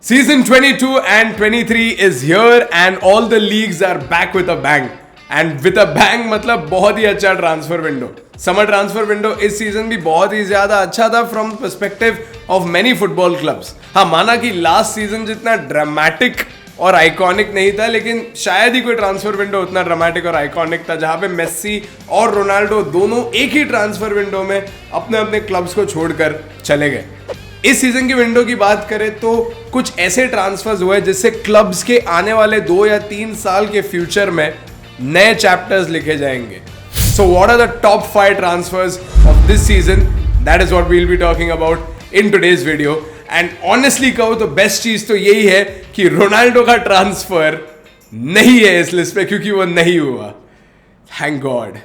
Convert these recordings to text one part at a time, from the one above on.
Season 22 and 23 is here and all the leagues are back with a bang. And with a bang मतलब बहुत ही अच्छा transfer window. Summer transfer window इस season भी बहुत ही ज्यादा अच्छा था from perspective of many football clubs. हाँ, माना कि लास्ट सीजन जितना ड्रामेटिक और आइकॉनिक नहीं था, लेकिन शायद ही कोई ट्रांसफर विंडो उतना ड्रामेटिक और आइकॉनिक था जहां पे मेस्सी और रोनाल्डो दोनों एक ही ट्रांसफर विंडो में अपने अपने क्लब्स को छोड़कर चले गए. इस सीजन की विंडो की बात करें तो कुछ ऐसे ट्रांसफर्स हुए जिससे क्लब्स के आने वाले 2 या 3 साल के फ्यूचर में नए चैप्टर्स लिखे जाएंगे. So what are the top 5 transfers of this season? That is what we will be talking about in today's video. And honestly कहूं तो बेस्ट चीज तो यही है कि रोनाल्डो का ट्रांसफर नहीं है इस लिस्ट पे, क्योंकि वो नहीं हुआ. Thank God.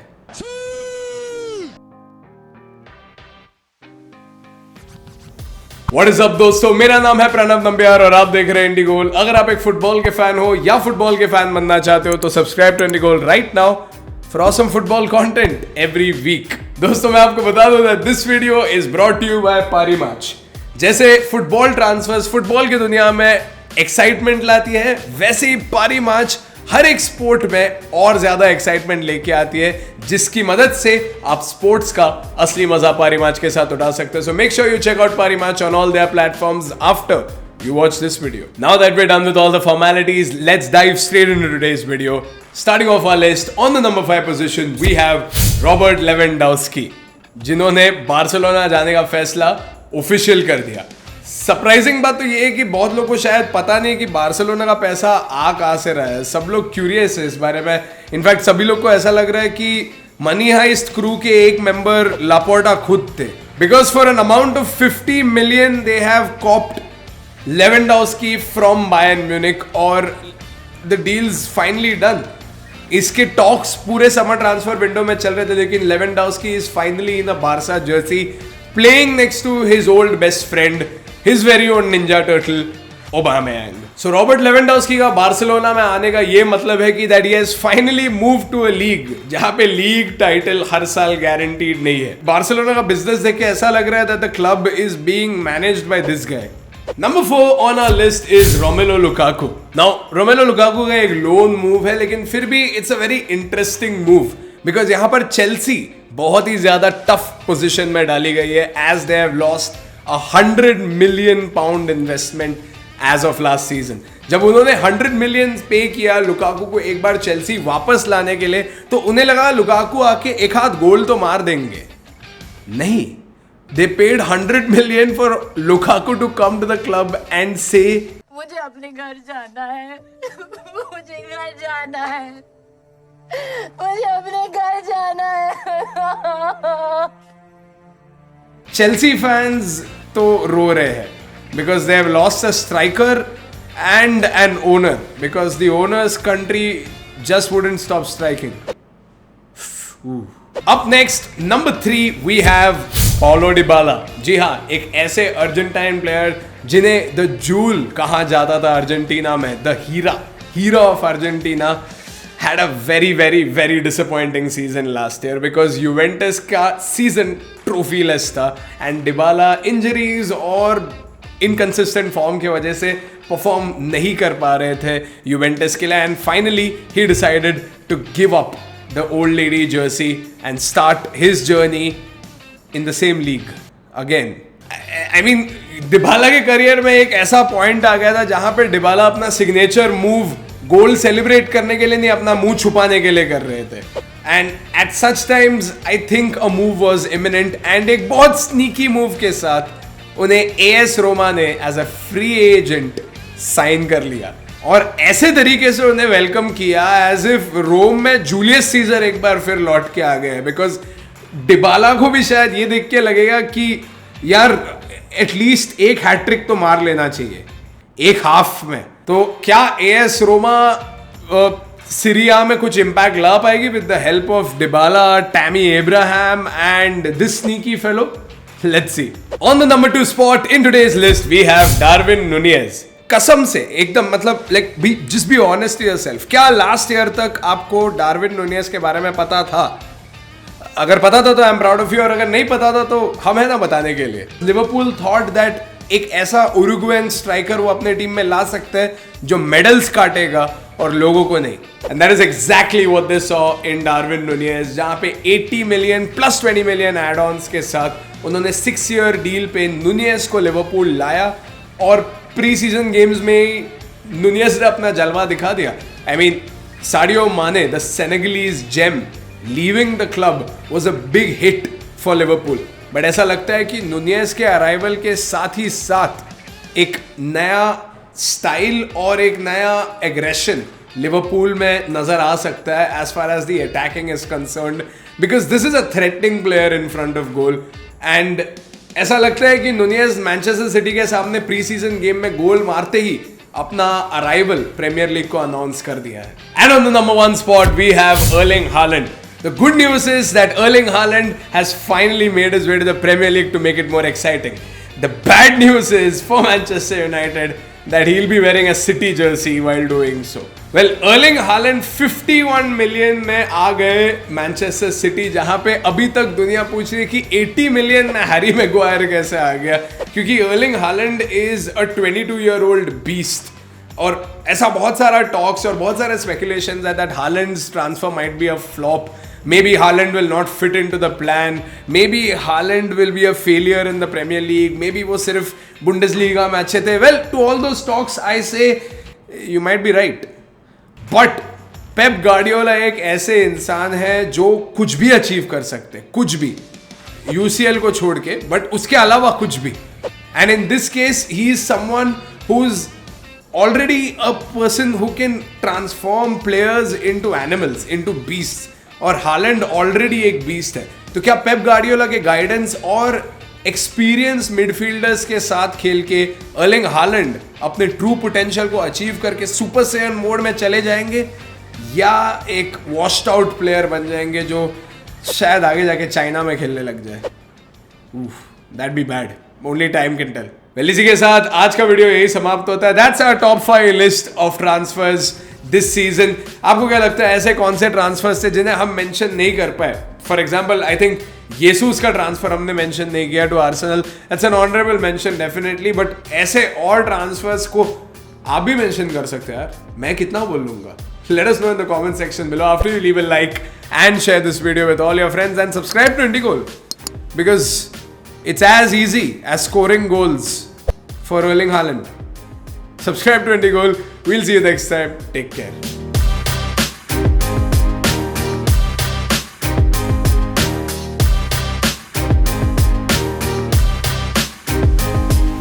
What is up दोस्तों, मेरा नाम है प्रणव नंबियार और आप देख रहे हैं इंडिगोल. अगर आप एक फुटबॉल के फैन हो या फुटबॉल के फैन बनना चाहते हो तो subscribe to IndiGoal right now for awesome football content every week. दोस्तों मैं आपको बता दूं that this video is brought to you by Parimatch. जैसे फुटबॉल ट्रांसफर्स फुटबॉल की दुनिया में एक्साइटमेंट लाती है, वैसे ही पारी मैच हर एक स्पोर्ट में और ज्यादा एक्साइटमेंट लेके आती है, जिसकी मदद से आप स्पोर्ट्स का असली मजा पारी मैच के साथ उठा सकते हो. So make sure you check out Parimatch on all their platforms after you watch this video. Now that we're done with all the formalities, let's dive straight into today's video. Starting off our list, on the number 5 position, we have Robert Lewandowski, जिन्होंने Barcelona जाने का फैसला official कर दिया. Surprising बात तो ये है कि बहुत लोगों को शायद पता नहीं कि बार्सिलोना का पैसा आ कहां से रहा है. सब लोग क्यूरियस है इस बारे में. इनफैक्ट सभी लोग को ऐसा लग रहा है कि मनी हाइस्ट क्रू के एक मेंबर लापोर्टा खुद थे, because for an amount of 50 million they have copped Lewandowski from Bayern Munich और the deal's finally done. इसके टॉक्स पूरे समर ट्रांसफर विंडो में चल रहे थे, लेकिन Lewandowski is finally in a Barca jersey playing next to his old best friend, his very own Ninja Turtle, Aubameyang. So Robert Lewandowski का Barcelona में आने का ये मतलब है कि that he has finally moved to a league जहाँ पे लीग टाइटल हर साल गारंटीड नहीं है. बार्सिलोना का बिजनेस देख के ऐसा लग रहा है that the club is being managed by this guy. Number 4 on our list is Romelu Lukaku. Now, Romelu Lukaku का एक लोन मूव है, लेकिन फिर भी it's a very interesting move because यहाँ पर चेल्सी बहुत ही ज्यादा टफ पोजीशन में डाली गई है as they have lost £100 million investment as of last season. जब उन्होंने 100 million पे किया लुकाकू को एक बार चेल्सी वापस लाने के लिए, तो उन्हें लगा लुकाकू आके एक हाथ गोल तो मार देंगे. नहीं, they paid 100 million for Lukaku to come to the club and say, मुझे अपने घर जाना है, मुझे घर जाना है, मुझे अपने घर जाना है. चेल्सी फैंस तो रो रहे हैं because they have lost a striker and an owner because the owner's country just wouldn't stop striking. Up next, number 3 we have Paulo Dybala. जी हाँ, एक ऐसे अर्जेंटाइन प्लेयर जिन्हें द जूल कहा जाता था अर्जेंटीना में, द हीरा of Argentina, had a very disappointing season last year because Juventus का सीजन ट्रॉफीलेस था and Dybala इंजरीज और इनकंसिस्टेंट फॉर्म की वजह से परफॉर्म नहीं कर पा रहे थे यूवेंटस के लिए. And finally he decided to give up the old lady jersey and start his journey in the same league again. I mean Dybala के करियर में एक ऐसा पॉइंट आ गया था जहां पे डिबाला अपना सिग्नेचर मूव गोल सेलिब्रेट करने के लिए नहीं, अपना मुंह छुपाने के लिए कर रहे थे. And at such times I think a move was imminent and एक बहुत स्नीकी मूव के साथ उन्हें एएस रोमा ने as a free agent sign कर लिया और ऐसे तरीके से उन्हें वेलकम किया एज इफ रोम में जूलियस सीजर एक बार फिर लौट के आ गए. बिकॉज डिबाला को भी शायद ये देख के लगेगा कि यार एटलीस्ट एक हैट्रिक तो मार लेना चाहिए एक हाफ में. तो क्या एएस रोमा सीरिया में कुछ इंपैक्ट ला पाएगी with the help of Dybala, Tammy Abraham and this sneaky fellow? Let's see. On the number 2 spot in today's list we have Darwin Nunez. कसम से एकदम मतलब just be honest to yourself. क्या last year तक आपको Darwin Nunez के बारे में पता था? अगर पता था तो I am proud of you, और अगर नहीं पता था तो हम है ना बताने के लिए. लिवरपूल थॉट दैट एक ऐसा उरुग्वेन स्ट्राइकर वो अपने टीम में ला सकते हैं जो मेडल्स काटेगा और लोगों को नहीं. And that is exactly what they saw in Darwin Nunez, जहां पे 80 million plus 20 million add ons के साथ उन्होंने 6-year डील पे नूनियस को लिवरपूल लाया और प्री सीजन गेम्स में नूनियस ने अपना जलवा दिखा दिया. I mean Sadio Mane, the Senegalese gem, leaving the club was a big hit for Liverpool. But ऐसा लगता है कि नूनियस के अराइवल के साथ ही साथ एक नया स्टाइल और एक नया एग्रेशन लिवरपूल में नजर आ सकता है as far as the attacking is concerned, because this is a threatening player in front of goal. And ऐसा लगता है कि नूनियस मैनचेस्टर सिटी के सामने प्री सीजन गेम में गोल मारते ही अपना अराइवल प्रीमियर लीग को अनाउंस कर दिया है. And on the number 1 spot we have Erling Haaland. The good news is that Erling Haaland has finally made his way to the Premier League to make it more exciting. The bad news is for Manchester United that he'll be wearing a City jersey while doing so. Well, Erling Haaland 51 million में आ गए Manchester city, जहां पे अभी तक दुनिया पूछ रही है कि 80 million में हैरी मैग्वायर कैसे आ गया, क्योंकि Erling Haaland is a 22-year-old beast. और ऐसा बहुत सारा टॉक्स और बहुत सारे स्पेकुलेशंस है that Haaland's transfer might be a flop. Maybe Haaland will not fit into the plan. Maybe Haaland will be a failure in the Premier League. Maybe वो सिर्फ Bundesliga में अच्छे थे. Well, to all those talks, I say you might be right. But Pep Guardiola एक ऐसे इंसान है जो कुछ भी अचीव कर सकते, कुछ भी, UCL को छोड़ के, बट उसके अलावा कुछ भी. And in this case, he is someone who's already a person who can transform players into animals, into beasts. और हालैंड ऑलरेडी एक बीस्ट है. तो क्या पेप गार्डियोला के गाइडेंस और एक्सपीरियंस मिडफील्डर्स के साथ खेल के अर्लिंग हालैंड अपने ट्रू पोटेंशियल को अचीव करके सुपर सेयन मोड में चले जाएंगे, या एक वॉश्ड आउट प्लेयर बन जाएंगे जो शायद आगे जाके चाइना में खेलने लग जाए? That be bad. Only time can tell. Well, इसी के साथ आज का वीडियो यही समाप्त होता है. That's our top 5 list of transfers this season. आपको क्या लगता है ऐसे कौन से ट्रांसफर्स थे जिन्हें हम मेंशन नहीं कर पाए? For example, I think Jesus का ट्रांसफर हमने मेंशन नहीं किया to Arsenal. It's an honourable mention definitely, but ऐसे और ट्रांसफर्स को आप भी मेंशन कर सकते हैं यार. मैं कितना बोल लूंगा? Let us know in the comment section below after you leave a like and share this video with all your friends and subscribe to Indigoal, because it's as easy as scoring goals for Erling Haaland. Subscribe to Indigoal. We'll see you next time. Take care.